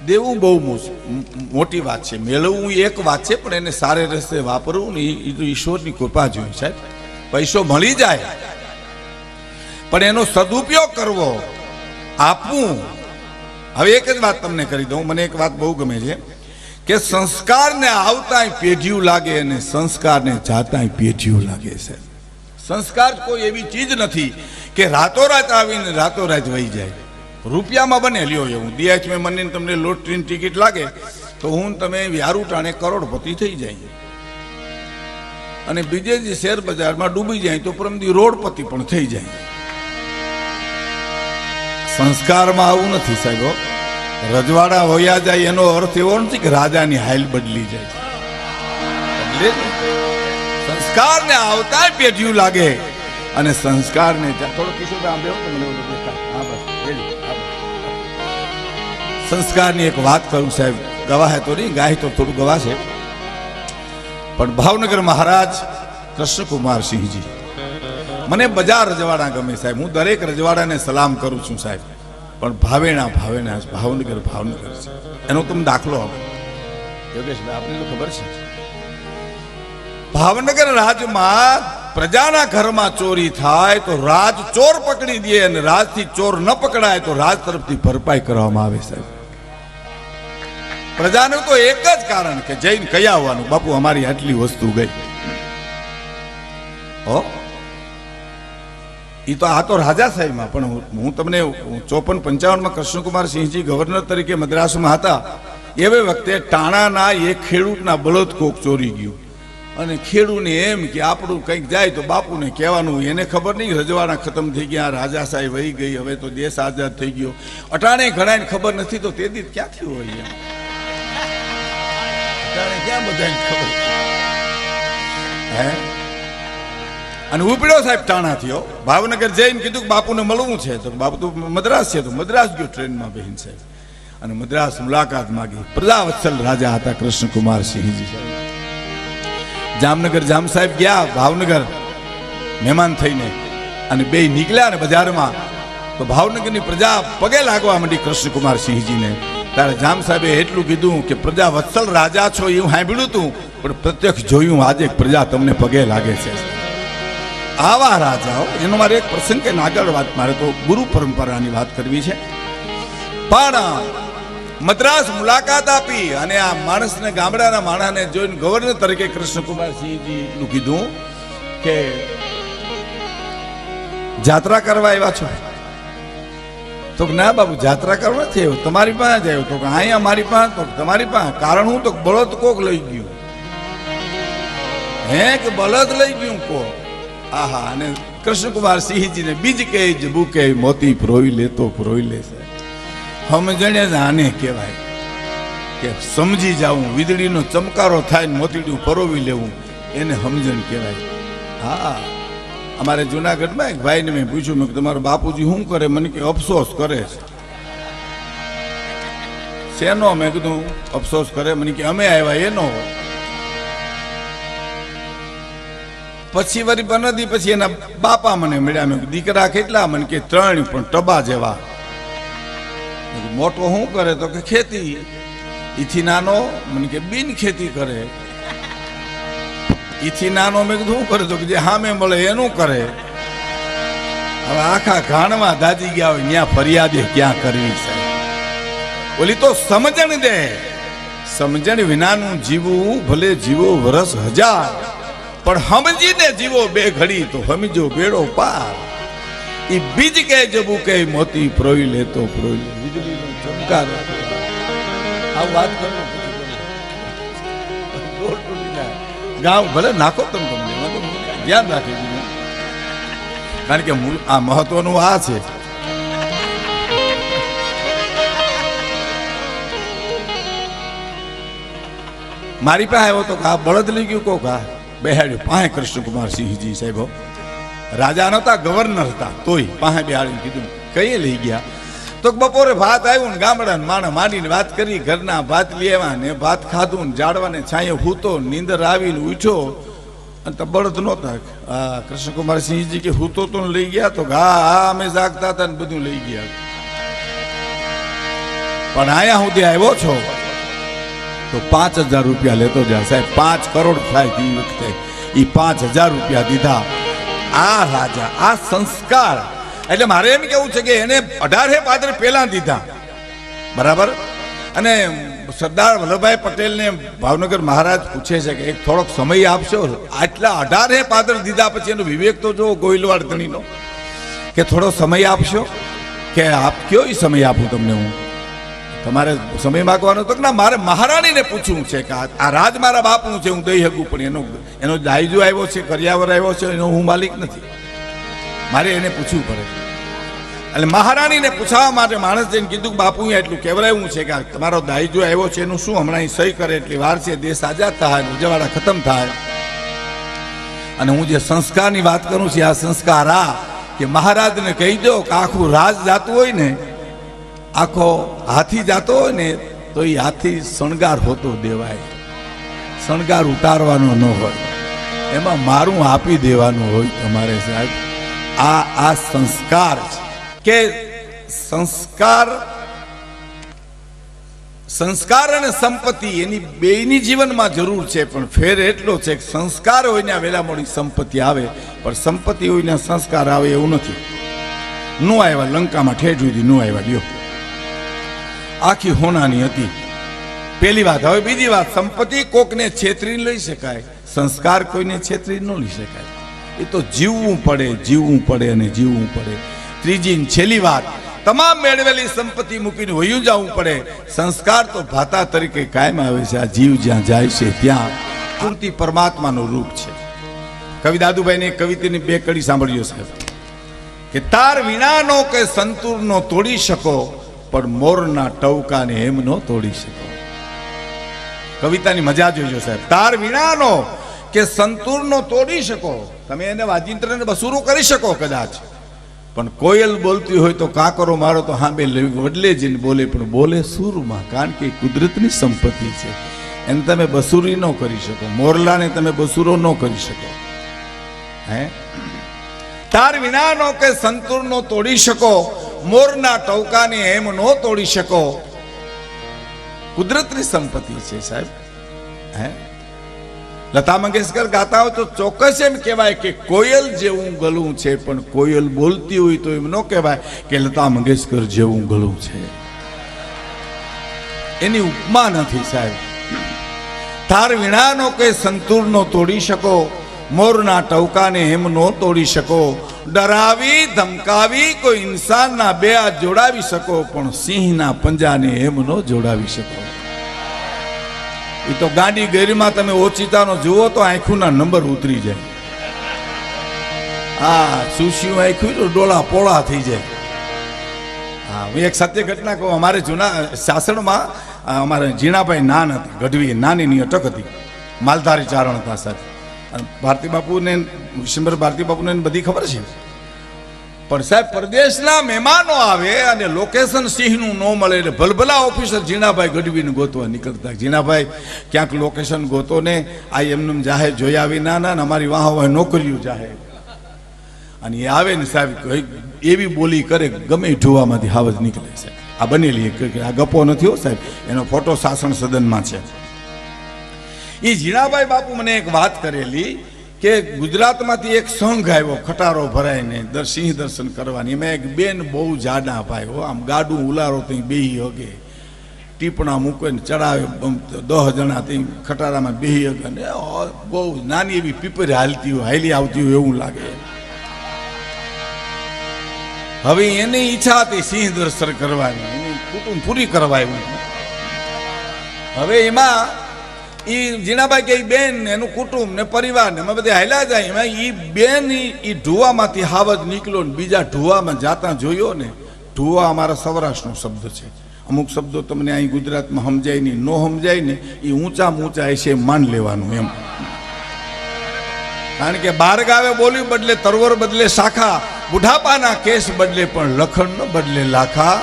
દેવું બહુ મોટી વાત છે, મેળવવું એક વાત છે, પણ એને સારે રસ્તે વાપરવું ને એ તો ઈશ્વરની કૃપા જોઈએ સાહેબ. પૈસો મળી જાય પણ એનો સદુપયોગ કરવો, આપવું. હવે એક જ વાત તમને કરી દઉં, મને એક વાત બહુ ગમે છે કે સંસ્કારને આવતાંય પેઢીયું લાગે અને સંસ્કારને જાતાંય પેઢીયું લાગે છે. સંસ્કાર કોઈ એવી ચીજ નથી કે રાતોરાત આવીને રાતોરાત વહી જાય. રૂપિયામાં બને લ્યો એવું દિયાચ મેં મને તમને લોટરીની ટિકિટ લાગે તો હું તમે વ્યારું ટાણે કરોડપતિ થઈ જાય અને બીજે જે શેર બજારમાં ડૂબી જાય તો પરમદી રોડપતિ પણ થઈ જાય. સંસ્કારમાં આવું નથી સાહેબ. રજવાડા હોયા જાય એનો અર્થ એવો નથી કે રાજાની હાઈલ બદલી જાય. સંસ્કારને આવતા પેઢીયું લાગે અને સંસ્કારને થોડો કિશોર સંસ્કારની એક વાત કરું સાહેબ, ગવાહે તો નહીં, ગાય તો થોડું ગવા છે, પણ ભાવનગર મહારાજ કૃષ્ણકુમાર સિંહજી, મને બજાર રજવાડા ગમે સાહેબ. હું દરેક રજવાડાને સલામ કરું છું સાહેબ, પણ ભાવેણા ભાવનગર છે. એનો તમે દાખલો આપો યોગેશભાઈ, આપને તો ખબર છે ભાવનગર રાજમાં પ્રજાના ઘરમાં ચોરી થાય તો રાજ ચોર પકડી દે અને રાજથી ચોર ન પકડાય તો રાજ તરફથી ભરપાઈ કરવામાં આવે સાહેબ. પ્રજાનું તો એક જ કારણ કે જઈને કહી આવવાનું, બાપુ અમારી આટલી વસ્તુ ગઈ. એ તો આ તો રાજા સાહેબમાં, પણ હું તમને 54-55 કૃષ્ણકુમાર સિંહજી ગવર્નર તરીકે મદ્રાસમાં હતા એવે વખતે ટાણાના એક ખેડૂતના બળદ કોક ચોરી ગયું અને ખેડૂને એમ કે આપણું કંઈક જાય તો બાપુને કહેવાનું. એને ખબર નહીં રજવાડા ખતમ થઈ ગયા, રાજા સાહેબ વહી ગઈ, હવે તો દેશ આઝાદ થઈ ગયો. અટાણે ઘણાને ખબર નથી તો તે દી ક્યાંથી હોય? અટાણે ક્યાં બધાને ખબર હે? અને ઉપડ્યો સાહેબ ટાણા થયો, ભાવનગર જઈને કીધું કે બાપુને મળવું છે. તો બાપુ તો મદ્રાસ છે, તો મદ્રાસ ગયો ટ્રેનમાં બેહીને સાહેબ, અને મદ્રાસ મુલાકાત માંગી. પ્રજાવત્સલ રાજા હતા કૃષ્ણકુમાર સિંહજી સાહેબ. જામનગર જામ સાહેબ ગયા ભાવનગર મહેમાન થઈને અને બે નીકળ્યા ને બજારમાં તો ભાવનગરની પ્રજા પગે લાગવા માંડી કૃષ્ણકુમાર સિંહજીને. ત્યારે જામ સાહેબે એટલું કીધું કે પ્રજા વત્સલ રાજા છો એવું સાંભળ્યું હતું, પણ પ્રત્યક્ષ જોયું આજે પ્રજા તમને પગે લાગે છે. આવા રાજાઓ, એનો મારે એક પ્રસંગ કે આગળ વાત, મારે તો ગુરુ પરંપરાની વાત કરવી છે. પણ મદ્રાસ મુલાકાત આપી અને આ માણસને, ગામડાના માણસને જોઈને ગવર્નર તરીકે કૃષ્ણકુમાર સિંહજી નું કીધું કે જાત્રા કરવા આવ્યા છો? તો ના બાબુ જાત્રા કરવા નથી આવ્યો, તમારી પાસે જ આવ્યો. તો અહીંયા મારી પાસે, તો તમારી પાસે કારણ હું? તો બળદ કોક લઈ ગયું. હે કે બળદ લઈ ગયું કો? આહા. અને કૃષ્ણકુમાર સિંહજીને બીજ કે જબુ કે મોતી પ્રોઈ લેતો પ્રોઈ લેશે. સમજણે જ આને કહેવાય કે સમજી જાવું, વીજળીનો ચમકારો થાય ને મોતીડું પરોવી લેવું, એને સમજણ કહેવાય. હા, અમારે જુનાગઢમાં એક ભાઈને મેં પૂછ્યું, મેં તમારા બાપુજી શું કરે? મને કે અફસોસ કરે છે. શેનો? મેં કીધું અફસોસ કરે. મને કે અમે આવ્યા એનો. પછી વળી બનદી પછી એના બાપા મને મળ્યા. મેં દીકરા કેટલા? મને કે 3, પણ ટબા જેવા. મોટો શું કરે? તો કે ખેતી. ઈથી નાનો? મને કે બિન ખેતી કરે. ઈથી નાનો? મેં કીધું શું કરે? તો કે જે સામે મળે એનું કરે. હવે આખા ઘાણમાં દાજી ગયા હોય, ત્યાં ફરિયાદે ક્યાં કરવી છે? ઓલી તો સમજણ દે. સમજણ વિનાનું જીવવું, ભલે જીવો વરસ 1000, પણ સમજીને જીવો 2 ઘડી તો સમજો બેડો પાર. એ બીજ કે જબુ કે મોતી પ્રોઈ લેતો પ્રોઈ લે, વીજળીનો ચમકાર. આ વાત કરો ગામ ભલે નાખો તમે, ધ્યાન રાખી દીધું, કારણ કે આ મહત્વનું આ છે. મારી પાસે આવ્યો તો આ બળદ લઈ ગયું કોક, આ બેહાડ્યું પાસે કૃષ્ણકુમાર સિંહજી સાહેબ. રાજા નતા, ગવર્નર હતા, તોય પાસે બેહાડીને કીધું કઈ લઈ ગયા? તો બપોરે ભાત આવ્યું ને ગામડાને માણસ માંડીને વાત કરી, ઘરના ભાત લેવા ને ભાત ખાધું ને જાડવાને છાંયે હૂતો, નીંદર આવીને ઉઠ્યો અને તો બળદ નહોતા. હા, કૃષ્ણકુમાર સિંહજી કે હૂતો તો લઈ ગયા? તો હા અમે જાગતા હતા ને બધું લઈ ગયા. પણ અહીંયા સુધી આવ્યો છો તો 5,000 રૂપિયા લેતો જા સાહેબ. 5 કરોડ થાય તે વખતે એ 5,000 રૂપિયા દીધા. આ રાજા, આ સંસ્કાર. એટલે મારે એમ કેવું છે કે એને 18 પાદર પહેલા દીધા, બરાબર. અને સરદાર વલ્લભભાઈ પટેલને ભાવનગર મહારાજ પૂછે છે કે એક થોડોક સમય આપશો. આટલા 18 પાદર દીધા પછી એનો વિવેક તો જો ગોહિલવાડ ધણીનો, કે થોડો સમય આપશો. કે આપ કયો એ સમય આપું તમને હું? તમારે સમય માગવાનો તો ના, મારે મહારાણીને પૂછવું છે કે આ રાજ મારા બાપનું છે, હું દઈ શકું, પણ એનો દાયજો આવ્યો છે, કર્યાવર આવ્યો છે, એનો હું માલિક નથી, મારે એને પૂછવું પડે. એટલે મહારાણીને પૂછવા માટે માણસ જઈને કીધું કે બાપુ એટલું કહેવરાયું છે કે તમારો દાયજો આવ્યો છે, એનું શું હમણાં સહી કરે એટલી વાર છે, દેશ આઝાદ થાય, ઉજવાડા ખતમ થાય. અને હું જે સંસ્કારની વાત કરું છું, આ સંસ્કાર આ કે મહારાજને કહી દો કે આખું રાજ જાતું હોય ને, આખો હાથી જાતો હોય ને, તો એ હાથી શણગાર હોતો દેવાય, શણગાર ઉતારવાનો ન હોય, એમાં મારું આપી દેવાનું હોય તમારે સાહેબ. આ સંસ્કાર છે કે સંસ્કાર અને સંપત્તિ એની બેયની જીવનમાં જરૂર છે, પણ ફેર એટલો છે કે સંસ્કાર હોય ને વેલા મોડી સંપત્તિ આવે, પણ સંપત્તિ હોય ને સંસ્કાર આવે એવું નથી. નો આવ્યા લંકામાં ઠેઠ સુધી નો આવ્યા. લ્યો, આખી હોનાની હતી, પેલી વાત. હવે બીજી વાત, સંપત્તિ કોકને છેતરી લઈ શકાય, સંસ્કાર કોઈને છેતરી ન લઈ શકાય. એ તો જીવવું પડે અને જીવવું પડે. ત્રીજી છેલ્લી વાત, તમામ મેળવેલી સંપત્તિ મૂકીને વયું જવું પડે. સંસ્કાર તો ભાતા તરીકે કાયમ આવે છે. આ જીવ જ્યાં જાય છે ત્યાં પૂર્તિ પરમાત્માનું રૂપ છે. કવિ દાદુભાઈની કવિતાની 2 કડી સાંભળ્યો સાહેબ કે તાર વિનાનો કે સંતૂરનો તોડી શકો, પણ મોરના ટવકાને એમ નો તોડી શકો. કવિતાની મજા જોઈજો સાહેબ. તાર વિનાનો કે સંતૂરનો તોડી શકો, તમે એને વાજિંત્રને બસુરું કરી શકો કદાચ, પણ કોયલ બોલતી હોય તો કાકરો મારો તો હાંબે વડલે જઈને બોલે, પણ બોલે સૂરમાં, કારણ કે કુદરતની સંપત્તિ છે, એને તમે બસુરી ન કરી શકો. મોરલાને તમે બસુરો ન કરી શકો. હે, તાર વિનાનો કે સંતૂરનો તોડી શકો, મોરના ટવકાને એમ નો તોડી શકો. કુદરતની સંપત્તિ છે સાહેબ. હે, લતા મંગેશકર ગાતા હોય તો ચોક્કસ એમ કહેવાય કે કોયલ જેવું ગળું છે, પણ કોયલ બોલતી હોય તો એમ ન કહેવાય કે લતા મંગેશકર જેવું ગળું છે. એની ઉપમા નથી સાહેબ. તાર વિનાનો કે સંતૂરનો તોડી શકો, મોરના ટવકાને એમ નો તોડી શકો. ડરાવી ધમકાવી કોઈ ઇન્સાનના 2 હાથ જોડાવી શકો, પણ સિંહના પંજાને એમ નો જોડાવી શકો. એ તો ગાડી ગેરીમાં તમે ઓચિતાનો જુઓ તો આંખોના નંબર ઉતરી જાય. હા, સુશિયું આંખું તો ડોળા પોળા થઈ જાય. હા, હું એક સત્ય ઘટના કહું. અમારે જૂના સાસણમાં અમારે જીણાભાઈ નાન હતી, ગઢવી નાની અટક હતી, માલધારી ચારણ હતા સાહેબ. અને ભારતી બાપુને, વિશંબર ભારતી બાપુને બધી ખબર છે. પણ સાહેબ પરદેશના મહેમાનો આવે અને લોકેશન સિંહનું ન મળે એટલે ભલભલા ઓફિસર જીણાભાઈ ગઢવીને ગોતવા નીકળતા. જીણાભાઈ ક્યાંક લોકેશન ગોતો ને આ એમને જાહે જોયા વિના ના, અમારી વાહ નોકરીઓ જાહે. અને એ આવે ને સાહેબ એવી બોલી કરે, ગમે ઢોવામાંથી હાવજ નીકળે સાહેબ. આ બનેલી આ ગપો નથી હો સાહેબ, એનો ફોટો શાસન સદનમાં છે. એ જીણાભાઈ બાપુ મને એક વાત કરેલી કે ગુજરાતમાંથી એક સંઘ આવ્યો ખટારો ભરાઈને સિંહ દર્શન કરવાની. એમાં એક બેન બહુ જાડા ભાઈ હો, આમ ગાડું ઉલારો ત્યાં બેહી હગે, ટીપણા મૂકે ને ચડાવે, 10 જણા ત્યાં ખટારામાં બેહી હગે, ને બહુ નાની એવી પીપર હાલતી હોય, હાલી આવતી હોય એવું લાગે. હવે એની ઈચ્છા હતી સિંહ દર્શન કરવાની, એની કુટુંબ પૂરી કરવાની. હવે એમાં એ જીણાભાઈ કે બેન એનું કુટુંબ ને પરિવાર ને બધા હાલ્યા જાય. એમાં એ બેન એ ઢુવામાંથી હાવજ નીકળ્યો ને બીજા ઢુવામાં જાતા જોયો ને. ઢુવા અમારા સૌરાષ્ટ્રનો શબ્દ છે. અમુક શબ્દો તમને અહીં ગુજરાતમાં સમજાય નહીં, નો સમજાય ને એ ઊંચા હશે માન લેવાનું એમ. કારણ કે 12 ગાવે બોલી બદલે તરવર બદલે શાખા, બુઢાપાના કેસ બદલે પણ લખણ ન બદલે લાખા.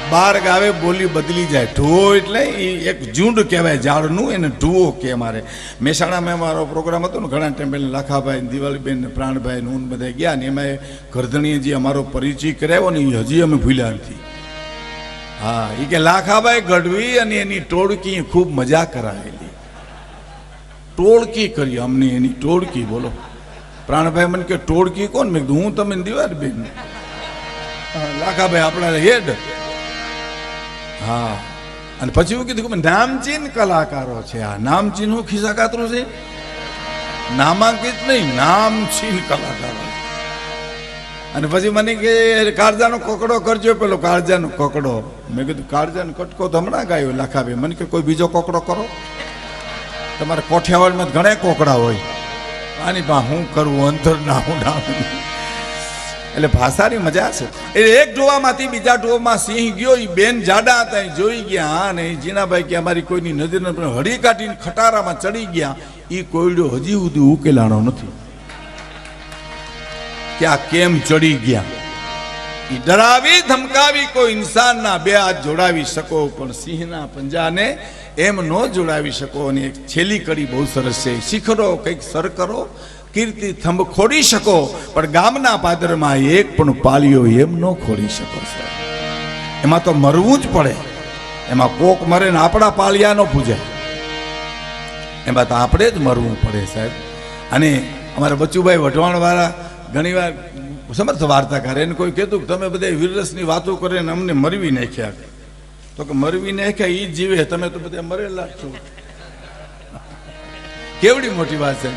12 ગાવે બોલી બદલી જાય. ઢુવો એટલે એ એક ઝુંડ કહેવાય ઝાડનું, એને ઢુવો કે. અમારે મહેસાણામાં અમારો પ્રોગ્રામ હતો ને, ઘણા ટાઈમ પહેલાં લાખાભાઈ, દિવાળીબેન ને પ્રાણભાઈ ને હું બધા ગયા ને, એમાં ગરધણીએ જે અમારો પરિચય કરાવ્યો ને એ હજી અમે ભૂલ્યા નથી. હા, એ કે લાખાભાઈ ગઢવી અને એની ટોળકી ખૂબ મજા કરાવેલી. ટોળકી કરી અમને એની ટોળકી. બોલો પ્રાણભાઈ મને કે ટોળકી કોણ? મેં કીધું હું તમે દિવાર બેન. લાખાભાઈ આપણા હેડ. હા, અને પછી એવું કીધું કે નામચીન કલાકારો છે. આ નામચીન હું ખિસ્સા કાતરું છે? નામાંકિત નહીં, નામચીન કલાકારો. અને પછી મને કે કાળજાનો કોકડો કરજો. પેલો કાળજાનો કોકડો. મેં કીધું કાળજાનો કટકો તો હમણાં ગાયો લાખાભાઈ. મને કે કોઈ બીજો કોકડો કરો. તમારે કોઠિયાવાડમાં ઘણા કોકડા હોય. આની પા હું કરવું અંતર ના હું ના. એટલે ભાષાની મજા છે. એટલે એક ડોવામાંથી બીજા ડોવામાં સિંહ ગયો. એ બેન જાડા હતા, એ જોઈ ગયા. હા, ને જીનાભાઈ કે અમારી કોઈની નજર હળી કાઢીને ખટારામાં ચડી ગયા. એ કોયડો હજી સુધી ઉકેલાણો નથી કે આ કેમ ચડી ગયા. એ ડરાવી ધમકાવી કોઈ ઇન્સાનના બે હાથ જોડાવી શકો, પણ સિંહના પંજાને એમ ન જોડાવી શકો. અને એક છેલ્લી કડી બહુ સરસ છે. શિખરો કંઈક સર કરો, કીર્તિ થંભ ખોડી શકો, પણ ગામના પાદરમાં એક પણ પાલિયો એમ ન ખોડી શકો. એમાં તો મરવું જ પડે. એમાં કોક મરે ને આપણા પાલિયા ન પૂજાય. એમાં તો આપણે જ મરવું પડે સાહેબ. અને અમારા બચુભાઈ વઢવાણ વાળા ઘણી વાર સમર્થ વાર્તાકાર, એને કોઈ કહેતું કે તમે બધા વીરરસની વાતો કરે ને અમને મરવી નાખ્યા. તો કે મરવી નાખ્યા એ જ જીવે, તમે તો બધા મરેલા છો. કેવડી મોટી વાત છે.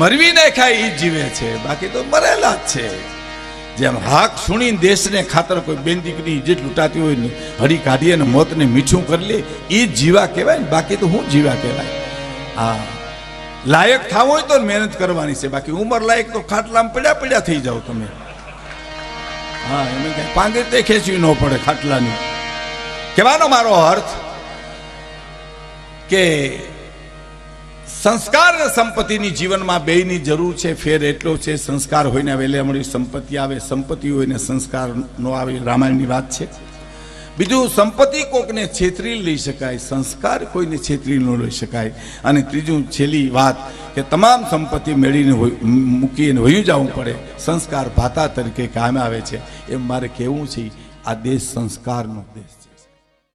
મરવી નાખ્યા એ જ જીવે છે, બાકી તો મરેલા જ છે. જેમ હાક સુણીને દેશને ખાતર કોઈ બેન દીકરી જે લૂંટાતી હોય ને હળી કાઢીએ ને મોતને મીઠું કરી લે, એ જ જીવા કહેવાય ને. બાકી તો હું જીવા કહેવાય. હા, લાયક થવું હોય તો મહેનત કરવાની છે. બાકી ઉંમર લાયક તો ખાટલામાં પડ્યા થઈ જાવ તમે. હા, એમ કઈ પાંગીતે ખેંચવી ન પડે ખાટલાની. કહેવાનો મારો અર્થ કે સંસ્કાર અને સંપત્તિની જીવનમાં બેયની જરૂર છે. ફેર એટલો છે, સંસ્કાર હોય ને વેલે મળી સંપત્તિ આવે, સંપત્તિ હોય ને સંસ્કાર નો આવે. રામાયણની વાત છે. બીજું, સંપત્તિ કોકને છેતરી લઈ શકાય, સંસ્કાર કોઈને છેતરી ન લઈ શકાય. અને ત્રીજું છેલ્લી વાત કે તમામ સંપત્તિ મેળવીને મૂકીને વયું જવું પડે, સંસ્કાર ભાતા તરીકે કામ આવે છે. એમ મારે કહેવું છે. આ દેશ સંસ્કારનો દેશ છે.